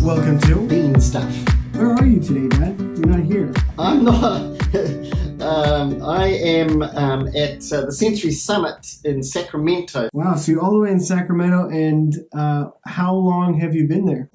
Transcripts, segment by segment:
Welcome to Bean Stuff. Where are you today, Dad? You're not here. I'm not. I am at the Century Summit in Sacramento. Wow, so you're all the way in Sacramento, and how long have you been there?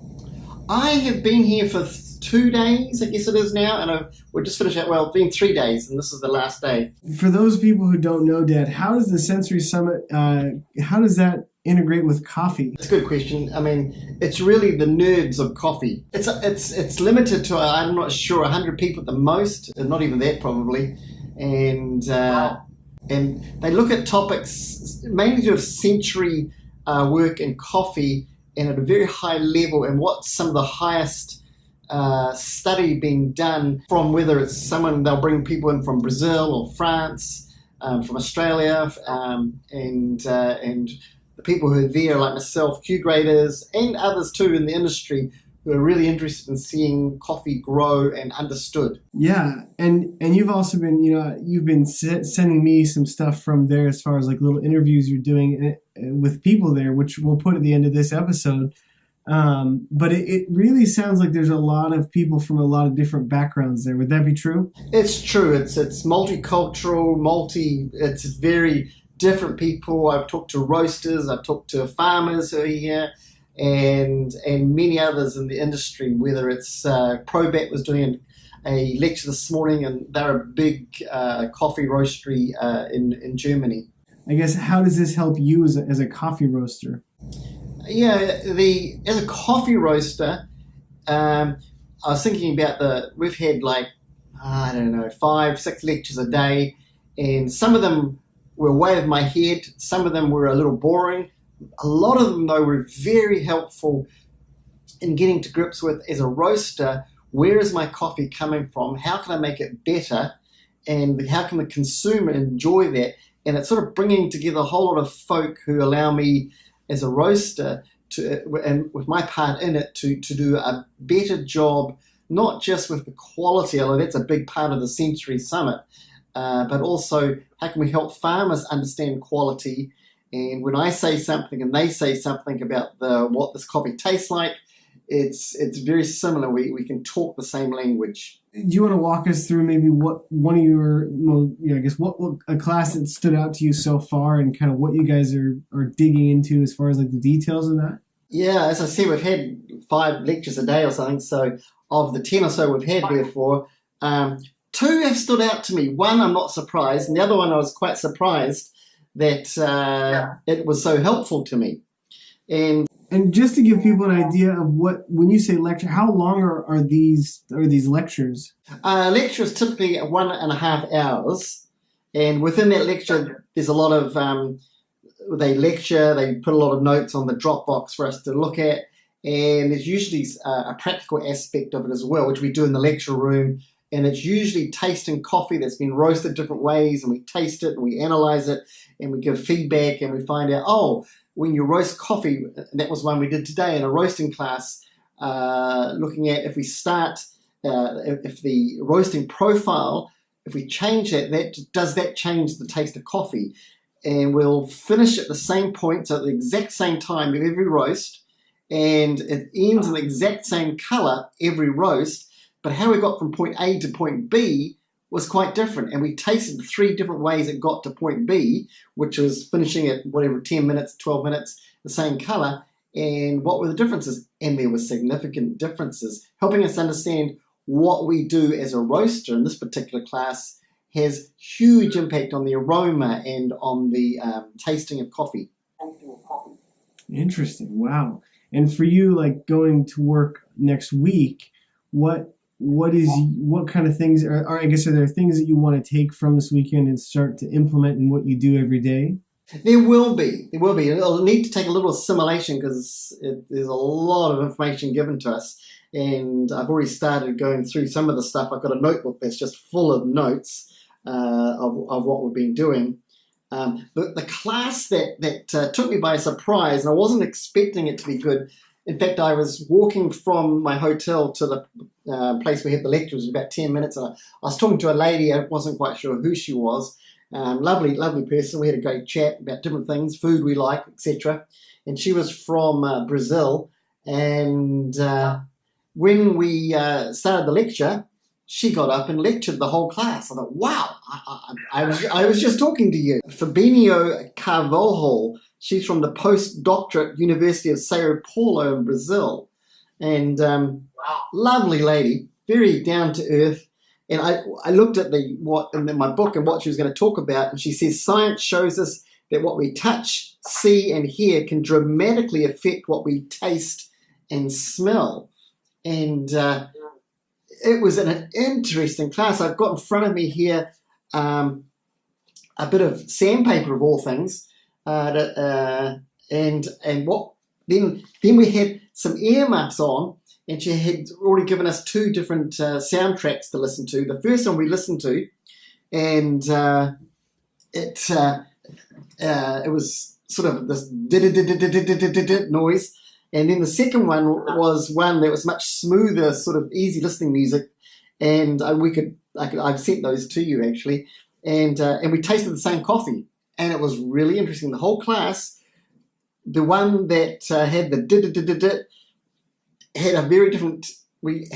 I have been here for 2 days, I guess it is now, and we're just finished. Well, it's been 3 days, and this is the last day. For those people who don't know, Dad, how does the Century Summit, how does that integrate with coffee? It's a good question. I mean, it's really the nerds of coffee. It's limited to, I'm not sure, 100 people at the most, and not even that probably. And and they look at topics mainly to do with century work in coffee, and at a very high level, and what's some of the highest study being done from, whether it's someone, they'll bring people in from Brazil or France, from Australia, and the people who are there, like myself, Q graders, and others too in the industry, who are really interested in seeing coffee grow and understood. Yeah, and you've also been, you've been sending me some stuff from there as far as like little interviews you're doing with people there, which we'll put at the end of this episode. But it really sounds like there's a lot of people from a lot of different backgrounds there. Would that be true? It's true. It's multicultural, it's very different people. I've talked to roasters, I've talked to farmers who are here, and many others in the industry, whether it's Probat was doing a lecture this morning, and they're a big coffee roastery in Germany. I guess, how does this help you as a coffee roaster? Yeah, as a coffee roaster, I was thinking about we've had 5, 6 lectures a day, and some of them were way over my head, some of them were a little boring. A lot of them, though, were very helpful in getting to grips with, as a roaster, where is my coffee coming from? How can I make it better? And how can the consumer enjoy that? And it's sort of bringing together a whole lot of folk who allow me, as a roaster, and with my part in it, to do a better job, not just with the quality, although that's a big part of the Century Summit, but also how can we help farmers understand quality. And when I say something and they say something about what this coffee tastes like, it's very similar. We can talk the same language. Do you want to walk us through maybe what one of your, what a class that stood out to you so far, and kind of what you guys are digging into as far as like the details of that? Yeah, as I said, we've had 5 lectures a day or something. So of the 10 or so we've had before, 2 have stood out to me. One, I'm not surprised, and the other one I was quite surprised that it was so helpful to me. And just to give people an idea of when you say lecture, how long are these lectures? Lecture is typically 1.5 hours, and within that lecture, there's a lot of they lecture. They put a lot of notes on the Dropbox for us to look at, and there's usually a practical aspect of it as well, which we do in the lecture room. And it's usually tasting coffee that's been roasted different ways, and we taste it and we analyze it and we give feedback, and we find out, when you roast coffee, and that was one we did today in a roasting class, looking at if we start, if the roasting profile, if we change that, does that change the taste of coffee? And we'll finish at the same point, so at the exact same time of every roast, and it ends in the exact same color every roast. But how we got from point A to point B was quite different. And we tasted 3 different ways it got to point B, which was finishing at 10 minutes, 12 minutes, the same color. And what were the differences? And there were significant differences, helping us understand what we do as a roaster in this particular class has huge impact on the aroma and on the tasting of coffee. Interesting. Wow. And for you, like going to work next week, what kind of things are there things that you want to take from this weekend and start to implement in what you do every day? There will be. It'll need to take a little assimilation, because there's a lot of information given to us, and I've already started going through some of the stuff. I've got a notebook that's just full of notes of what we've been doing. The class that took me by surprise, and I wasn't expecting it to be good. In fact, I was walking from my hotel to the place we had the lecture. It was about 10 minutes. And I was talking to a lady. I wasn't quite sure who she was. Lovely person. We had a great chat about different things, food we like, etc. And she was from Brazil. And when we started the lecture, she got up and lectured the whole class. I thought, wow, I was just talking to you. Fabinho Carvalho, she's from the postdoctorate University of Sao Paulo in Brazil. And lovely lady, very down to earth. And I looked at in my book and what she was going to talk about, and she says science shows us that what we touch, see, and hear can dramatically affect what we taste and smell. And it was an interesting class. I've got in front of me here a bit of sandpaper of all things, and what then we had some earmuffs on, and she had already given us two different soundtracks to listen to. The first one we listened to, and it was sort of this noise. And then the second one was one that was much smoother, sort of easy listening music. And I've sent those to you actually. And we tasted the same coffee, and it was really interesting. The whole class, the one that had the had a very different. We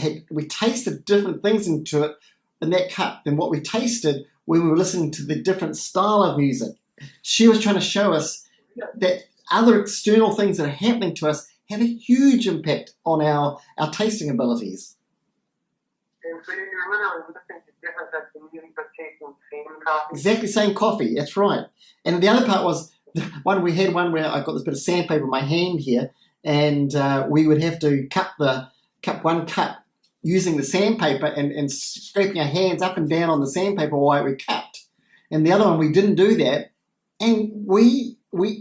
tasted different things into it in that cup than what we tasted when we were listening to the different style of music. She was trying to show us that other external things that are happening to us have a huge impact on our tasting abilities. And so you remember listening to different types of music but tasting the same coffee? Exactly, same coffee, that's right. And the other part was, we had one where I got this bit of sandpaper in my hand here, and we would have to cup one cup using the sandpaper and scraping our hands up and down on the sandpaper while we cupped. And the other one, we didn't do that. And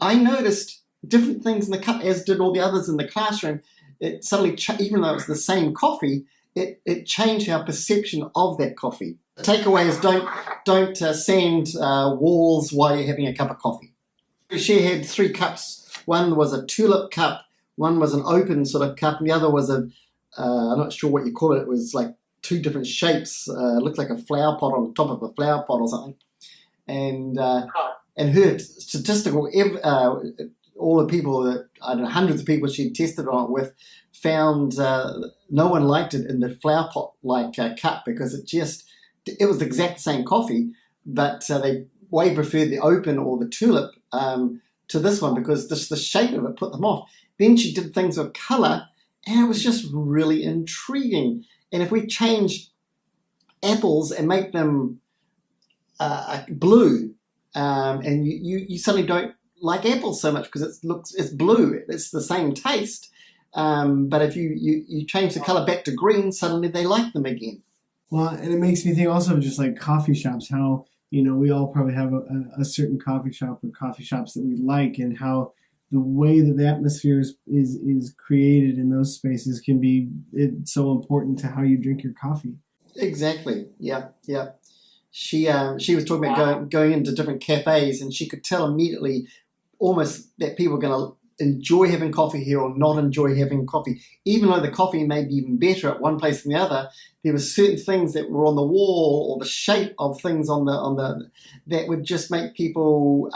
I noticed different things in the cup, as did all the others in the classroom. It suddenly, even though it was the same coffee, it changed our perception of that coffee. The takeaway is don't sand walls while you're having a cup of coffee. She had 3 cups. One was a tulip cup, one was an open sort of cup, and the other was I'm not sure what you call it. It was like 2 different shapes. Looked like a flower pot on the top of a flower pot or something. And her statistical, all the people that, I don't know, hundreds of people she tested on it with, found no one liked it in the flower pot like cup, because it was the exact same coffee, but they way preferred the open or the tulip to this one, because the shape of it put them off. Then she did things with colour, and it was just really intriguing. And if we change apples and make them blue, and you suddenly don't like apples so much because it's blue. It's the same taste, but if you change the color back to green, suddenly they like them again. Well, and it makes me think also of just like coffee shops, how we all probably have a certain coffee shop or coffee shops that we like, and how the way that the atmosphere is created in those spaces can be so important to how you drink your coffee. Exactly. Yeah. She was talking about going into different cafes, and she could tell immediately almost that people are going to enjoy having coffee here or not enjoy having coffee. Even though the coffee may be even better at one place than the other, there were certain things that were on the wall or the shape of things on the that would just make people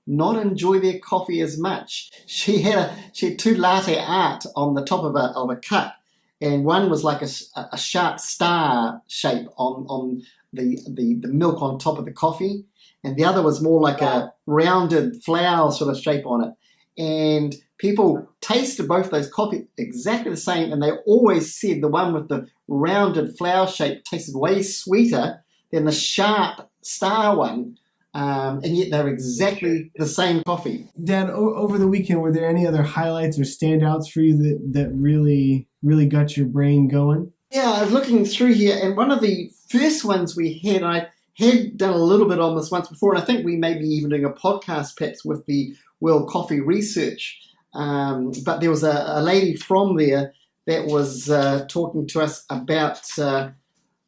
not enjoy their coffee as much. She had 2 latte art on the top of a cup, and one was like a sharp star shape on the milk on top of the coffee, and the other was more like a rounded flower sort of shape on it. And people tasted both those coffee exactly the same, and they always said the one with the rounded flower shape tasted way sweeter than the sharp star one, and yet they were exactly the same coffee. Dad, over the weekend, were there any other highlights or standouts for you that really, really got your brain going? Yeah, I was looking through here, and one of the first ones we had, I had done a little bit on this once before, and I think we may be even doing a podcast perhaps with the World Coffee Research. But there was a lady from there that was talking to us about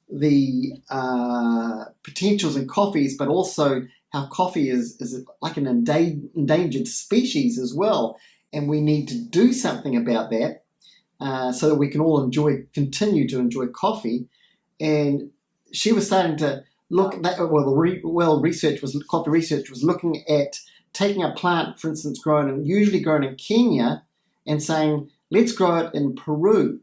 the potentials in coffees, but also how coffee is like an endangered species as well, and we need to do something about that. So that we can all continue to enjoy coffee. And she was starting to look at that. Coffee research was looking at taking a plant, for instance, usually grown in Kenya, and saying, let's grow it in Peru.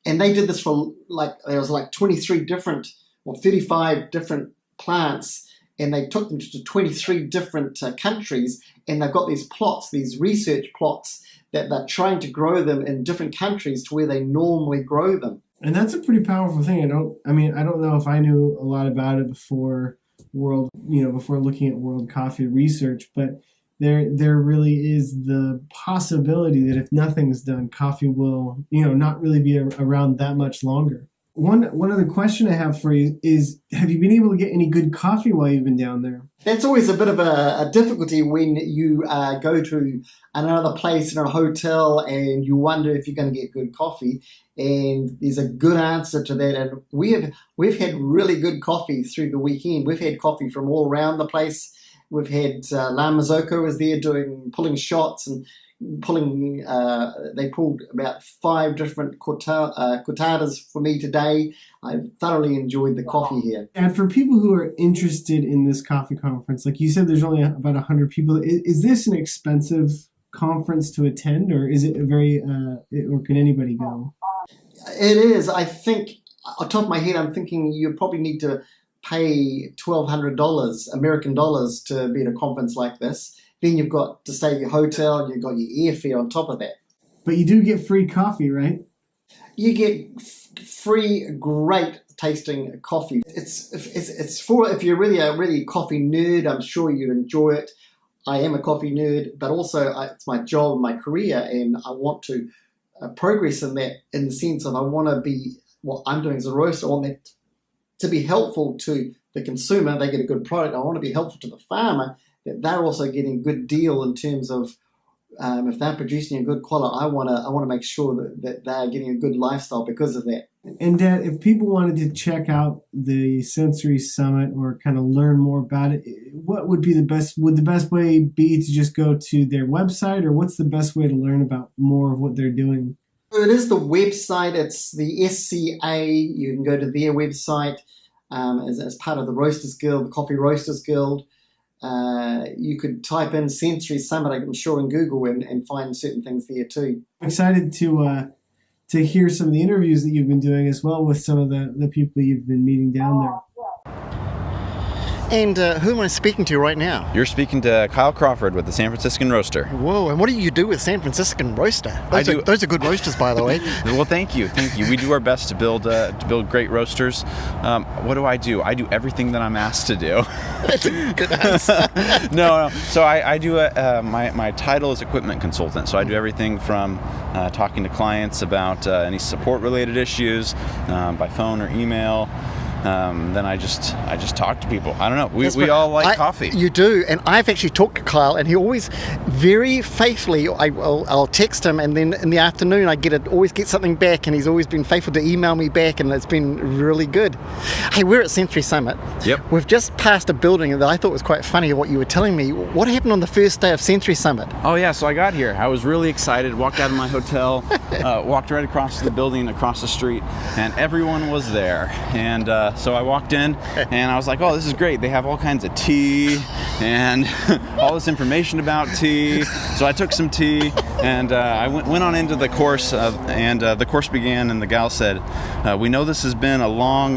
and they did this for there was 23 different or 35 different plants, and they took them to 23 different countries, and they've got these plots, these research plots, that they're trying to grow them in different countries to where they normally grow them. And that's a pretty powerful thing. I don't know if I knew a lot about it before looking at World Coffee Research, but there really is the possibility that if nothing's done, coffee will, not really be around that much longer. One other question I have for you is, have you been able to get any good coffee while you've been down there? That's always a bit of a difficulty when you go to another place in a hotel and you wonder if you're going to get good coffee. And there's a good answer to that. And we've had really good coffee through the weekend. We've had coffee from all around the place. We've had La Mazzocco was there pulling shots and pulling. They pulled about 5 different cortadas for me today. I thoroughly enjoyed the coffee here. And for people who are interested in this coffee conference, like you said, there's only about 100 people. Is this an expensive conference to attend, or is it or can anybody go? It is. I think, on top of my head, I'm thinking you probably need to pay $1,200 American dollars to be at a conference like this. Then you've got to stay at your hotel, you've got your airfare on top of that. But you do get free coffee, right? You get free, great tasting coffee. It's for, if you're really a coffee nerd, I'm sure you'd enjoy it. I am a coffee nerd, but also it's my job, my career, and I want to progress in that, in the sense of I want to be, what I'm doing as a roaster, I want that to be helpful to the consumer. They get a good product. I want to be helpful to the farmer, that they're also getting a good deal in terms of if they're producing a good quality. I want to make sure that they're getting a good lifestyle because of that. And Dad, if people wanted to check out the Sensory Summit or kind of learn more about it, what would be the best? Would the best way be to just go to their website, or what's the best way to learn about more of what they're doing? It is the website. It's the SCA. You can go to their website as part of the Roasters Guild, the Coffee Roasters Guild. You could type in Sensory Summit, I'm sure, in Google and find certain things there too. I'm excited to hear some of the interviews that you've been doing as well with some of the people you've been meeting down there. And who am I speaking to right now? You're speaking to Kyle Crawford with the San Franciscan Roaster. Whoa, and what do you do with San Franciscan Roaster? Those are good roasters, by the way. Well, thank you. We do our best to build great roasters. What do? I do everything that I'm asked to do. That's a good answer. No. So I do my title is equipment consultant. So I do everything from talking to clients about any support-related issues by phone or email. Then I just talk to people. I don't know. We all like coffee. You do, and I've actually talked to Kyle, and he always very faithfully. I'll text him, and then in the afternoon I always get something back, and he's always been faithful to email me back, and it's been really good. Hey, we're at Sensory Summit. Yep. We've just passed a building that I thought was quite funny. What you were telling me. What happened on the first day of Sensory Summit? Oh yeah, so I got here. I was really excited. Walked out of my hotel, walked right across the building, across the street, and everyone was there. And so I walked in and I was like, oh, this is great. They have all kinds of tea and all this information about tea. So I took some tea and I went on into the course and the course began, and the gal said, we know this has been a long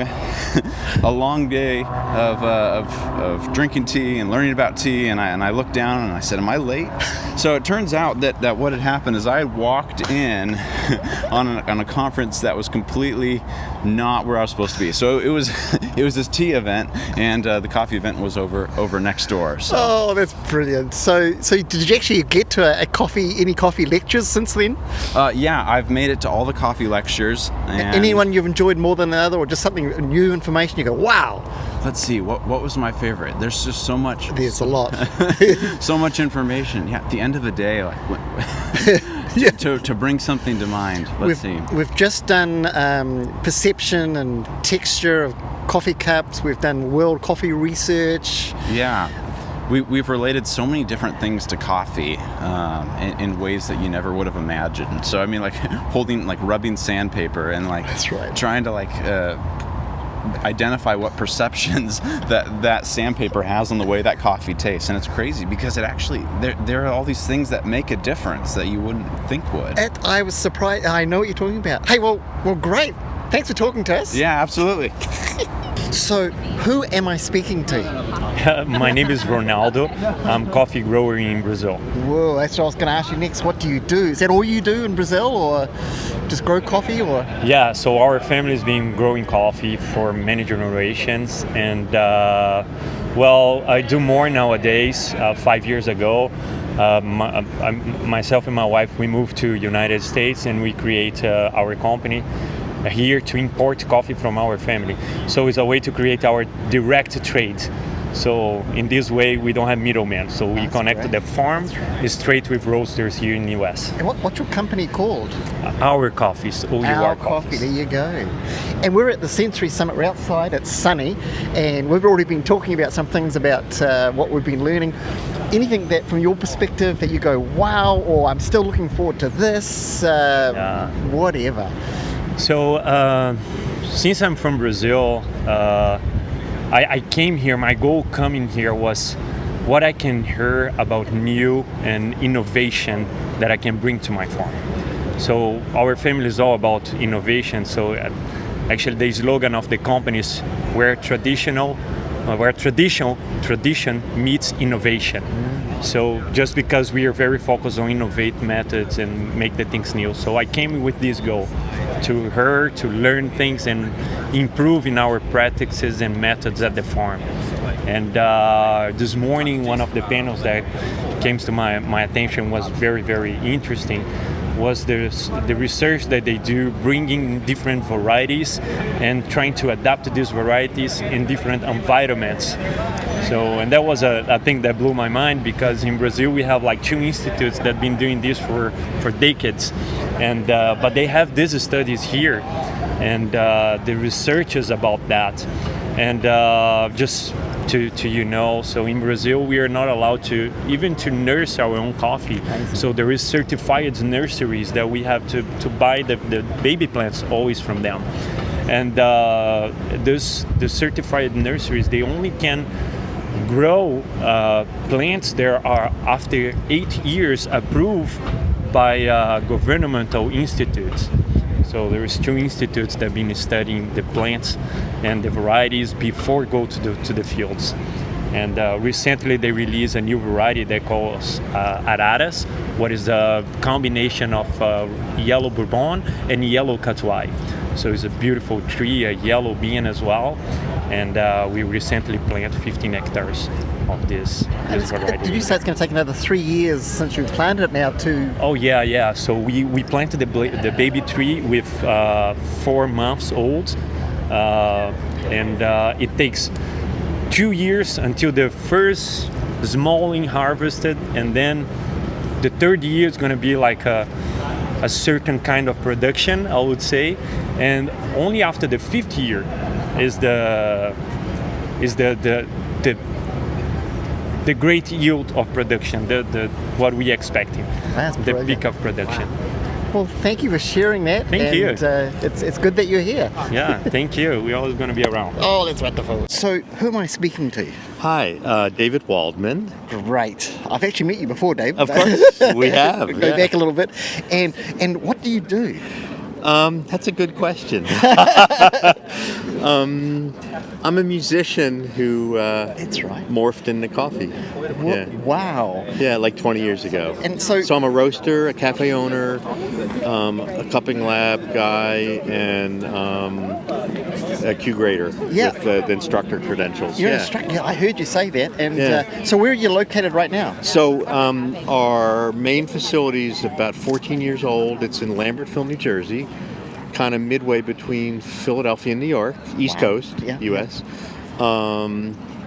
day of drinking tea and learning about tea. And I looked down and I said, am I late? So it turns out that what had happened is I had walked in on a conference that was completely not where I was supposed to be. So it was this tea event, and the coffee event was over next door. So. Oh, that's brilliant. So did you actually get to any coffee lectures since then? Yeah, I've made it to all the coffee lectures. And anyone you've enjoyed more than another, or just something new information you go, wow? Let's see, what was my favorite? There's just so much. There's a lot. So much information. Yeah, at the end of the day, yeah. to bring something to mind. Let's see. We've just done perception and texture of coffee cups. We've done world coffee research. Yeah. We've related so many different things to coffee in ways that you never would have imagined. So I mean, like rubbing sandpaper and That's right. trying to identify what perceptions that sandpaper has on the way that coffee tastes. And it's crazy because it actually, there are all these things that make a difference that you wouldn't think would. I was surprised. I know what you're talking about. Hey, well, great. Thanks for talking to us. Yeah, absolutely. So, who am I speaking to? My name is Ronaldo. I'm coffee grower in Brazil. Whoa, that's what I was going to ask you next. What do you do? Is that all you do in Brazil, or just grow coffee, or? Yeah, so our family's been growing coffee for many generations, and I do more nowadays. 5 years ago, myself and my wife, we moved to United States, and we create our company here to import coffee from our family. So it's a way to create our direct trade. So in this way, we don't have middlemen. So we connect to the farm straight with roasters here in the US. And what's your company called? Our Coffees, Our Coffee, there you go. And we're at the Sensory Summit. We're outside, it's sunny, and we've already been talking about some things about what we've been learning. Anything that, from your perspective, that you go, wow, or I'm still looking forward to this, whatever. So since I'm from Brazil, I came here, my goal coming here was what I can hear about new and innovation that I can bring to my farm. So our family is all about innovation. So actually the slogan of the company is where tradition meets innovation. So just because we are very focused on innovate methods and make the things new. So I came with this goal to learn things and improve in our practices and methods at the farm. And this morning, one of the panels that came to my attention was very, very interesting, was the research that they do, bringing different varieties and trying to adapt these varieties in different environments. So, and that was a thing that blew my mind, because in Brazil we have like 2 institutes that have been doing this for decades, and but they have these studies here, and the research is about that. And just to so in Brazil we are not allowed to even to nurse our own coffee. So there is certified nurseries that we have to buy the baby plants always from them. And the certified nurseries, they only can grow plants that are after 8 years approved by governmental institutes. So there is 2 institutes that have been studying the plants and the varieties before go to the fields. And recently they released a new variety they call Araras, what is a combination of yellow bourbon and yellow catuai. So it's a beautiful tree, a yellow bean as well. And we recently planted 15 hectares of this variety. Did you say it's going to take another 3 years since you've planted it now to? Oh yeah. So we planted the baby tree with 4 months old, and it takes 2 years until the first smalling harvested, and then the 3rd year is going to be like a certain kind of production, I would say, and only after the 5th year is the great yield of production, the what we expecting, the peak of production. Well, thank you for sharing that. Thank you. It's good that you're here. Yeah, thank you. We're always going to be around. Oh, that's wonderful. So, who am I speaking to? Hi, David Waldman. Great. I've actually met you before, Dave. Of course, we have. Go back a little bit. And what do you do? That's a good question. I'm a musician who That's right. morphed into coffee. Yeah. Wow. Yeah, like 20 years ago. And so I'm a roaster, a cafe owner, a cupping lab guy, and a Q grader with the instructor credentials. You're an instructor. Yeah, I heard you say that. And so where are you located right now? So our main facility is about 14 years old. It's in Lambertville, New Jersey, kind of midway between Philadelphia and New York, East Coast, U.S.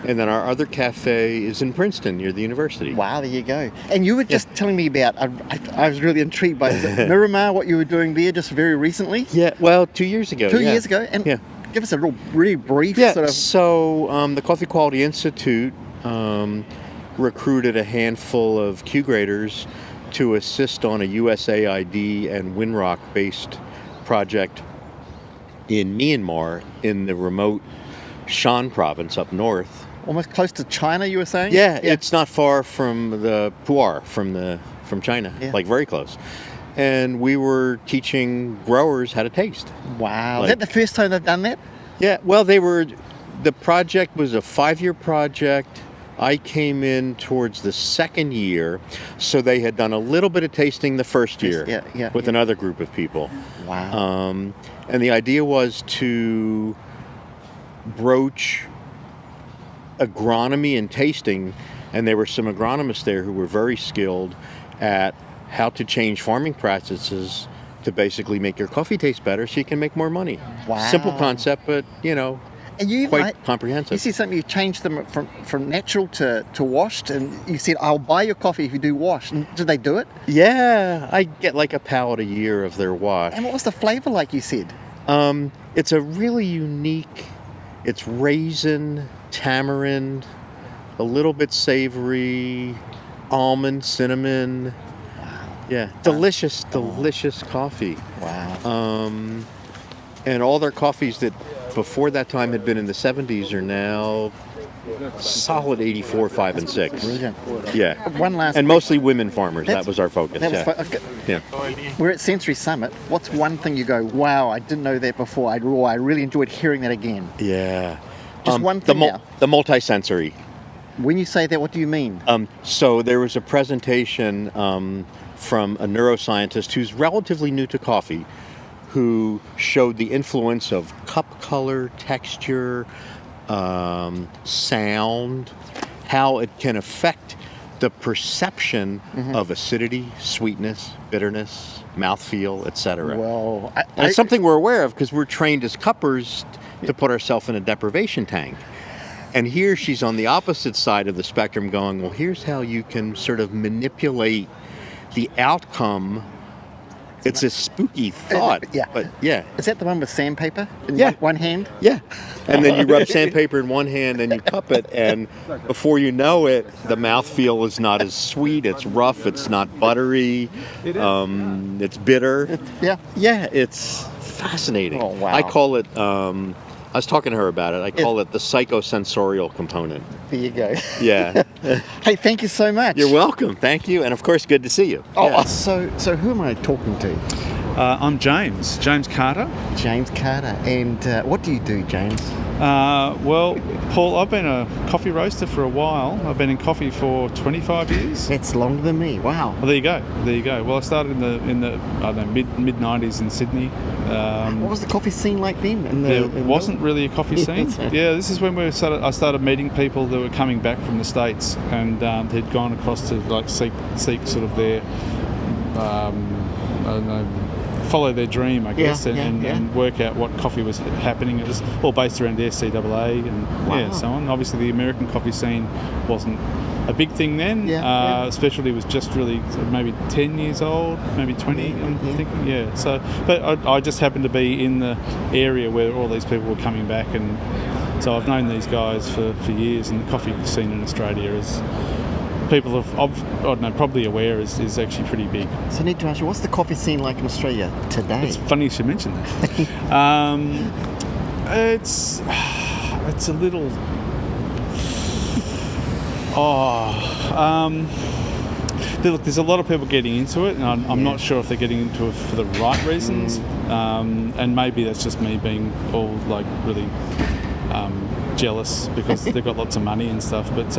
And then our other cafe is in Princeton, near the university. Wow, there you go. And you were just telling me about, I was really intrigued by Miramar, what you were doing there just very recently. Yeah, well, 2 years ago. 2 years ago? And give us a really brief sort of... So the Coffee Quality Institute recruited a handful of Q graders to assist on a USAID and WinRock-based project in Myanmar, in the remote Shan province up north. Almost close to China, you were saying? Yeah, it's not far from the Pu'er, from China, like very close. And we were teaching growers how to taste. Wow. Like, Is that the first time they've done that? Yeah, well, the project was a 5-year project. I came in towards the second year, so they had done a little bit of tasting the first year with another group of people. Wow. And the idea was to broach agronomy and tasting, and there were some agronomists there who were very skilled at how to change farming practices to basically make your coffee taste better so you can make more money. Wow. Simple concept, but, And you quite comprehensive. You said something, you changed them from natural to washed, and you said, I'll buy your coffee if you do washed. And did they do it? Yeah, I get like a pallet a year of their wash. And what was the flavor like, you said? It's a really unique, it's raisin, tamarind, a little bit savory, almond, cinnamon. Yeah, delicious coffee. Wow. And all their coffees that before that time had been in the 70s are now solid 84, 5, and 6. Brilliant. Yeah. One last and mostly women farmers. That was our focus. Okay. Yeah. We're at Sensory Summit. What's one thing you go, wow, I didn't know that before. I really enjoyed hearing that again. Yeah. Just one thing now. The multisensory. When you say that, what do you mean? So there was a presentation from a neuroscientist who's relatively new to coffee, who showed the influence of cup color, texture, sound, how it can affect the perception of acidity, sweetness, bitterness, mouthfeel, etc. Well, and it's something we're aware of because we're trained as cuppers to put ourselves in a deprivation tank. And here she's on the opposite side of the spectrum going, well, here's how you can sort of manipulate the outcome. It's a spooky thought. But yeah. Is that the one with sandpaper in one hand? Yeah. And then you rub sandpaper in one hand and you cup it, and before you know it, the mouthfeel is not as sweet, it's rough, it's not buttery, it's bitter. Yeah. Yeah, it's fascinating. Oh, wow. I call it, I was talking to her about it, I call it the psychosensorial component. There you go. Yeah. Hey, thank you so much. You're welcome. Thank you. And of course, good to see you. Oh, Yeah. so who am I talking to? I'm James Carter. James Carter. And what do you do, James? Well, Paul, I've been a coffee roaster for a while. I've been in coffee for 25 years. That's longer than me. Wow. Well, there you go. Well, I started in the I don't know, mid 90s in Sydney. What was the coffee scene like then? There wasn't really a coffee scene. Yeah, this is when I started meeting people that were coming back from the States and they'd gone across to like seek sort of their I don't know, follow their dream, I guess, and work out what coffee was happening. It was all based around the SCAA and so on. Obviously, the American coffee scene wasn't a big thing then. Especially was just really maybe 10 years old, maybe 20, I'm thinking. Yeah. So, but I just happened to be in the area where all these people were coming back, and so I've known these guys for years. And the coffee scene in Australia is, people probably aware, is actually pretty big. So I need to ask you, what's the coffee scene like in Australia today? It's funny you should mention that. It's a little. Look, there's a lot of people getting into it, and I'm not sure if they're getting into it for the right reasons. And maybe that's just me being all like really jealous because they've got lots of money and stuff. But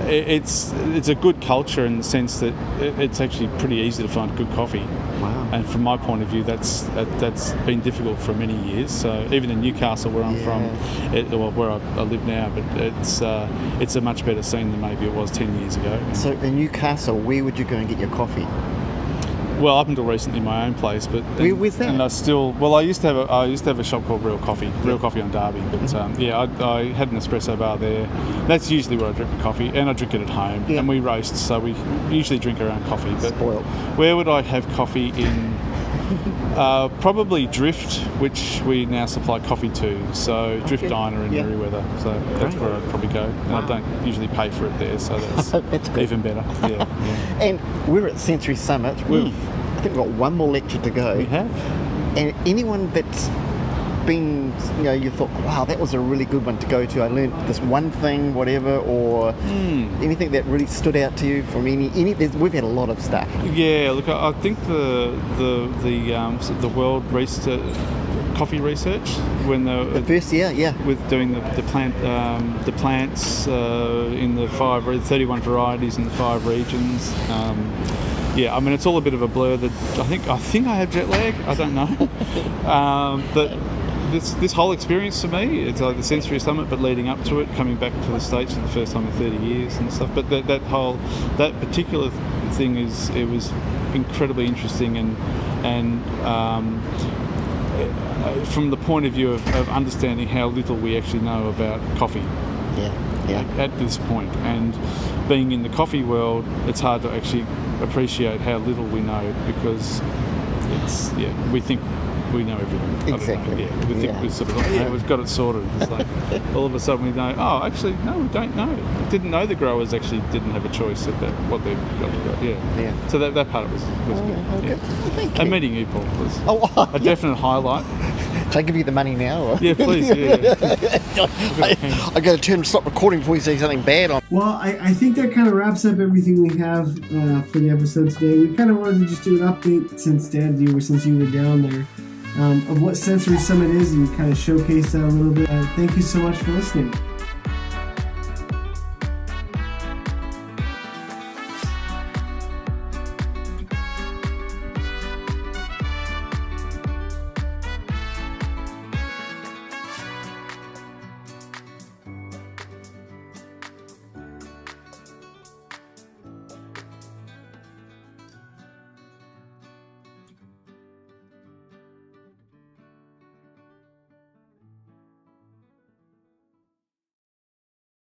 it's a good culture in the sense that it's actually pretty easy to find good coffee. Wow. And from my point of view, that's been difficult for many years. So even in Newcastle, where I'm from, where I live now, but it's a much better scene than maybe it was 10 years ago. So in Newcastle, where would you go and get your coffee? Well, up until recently, my own place, but where's that? And I used to have a shop called Real Coffee on Derby. But I had an espresso bar there. That's usually where I drink my coffee, and I drink it at home. And we roast, so we usually drink our own coffee. But spoiled. Where would I have coffee in? Probably Drift, which we now supply coffee to. So Drift Diner in Merriweather. So that's where I'd probably go. And I don't usually pay for it there, so that's even better. Yeah. And we're at Sensory Summit. I think we've got one more lecture to go. We have. And anyone that's been, you thought, wow, that was a really good one to go to. I learned this one thing, whatever, or anything that really stood out to you from any. We've had a lot of stuff. Yeah, look, I think the world coffee research when the first year, with doing the plants in the 31 varieties in the 5 regions. I mean, it's all a bit of a blur. That I think I have jet lag. I don't know, but this whole experience for me, it's like the sensory summit, but leading up to it, coming back to the States for the first time in 30 years and stuff. But that particular thing it was incredibly interesting and from the point of view of understanding how little we actually know about coffee. At this point, and being in the coffee world, it's hard to actually appreciate how little we know, because we think we know everything. Exactly. We think we're sort of like, we've got it sorted. It's like all of a sudden we know, actually, no, we don't know. Didn't know the growers actually didn't have a choice about what they've got to grow. So that part was good. Okay. Thank you. And meeting you, Paul, was a definite highlight. Should I give you the money now? Or? Yeah, please. I got to stop recording before you say something bad on. Well, I think that kind of wraps up everything we have for the episode today. We kind of wanted to just do an update since you were down there, of what Sensory Summit is, and kind of showcase that a little bit. Thank you so much for listening.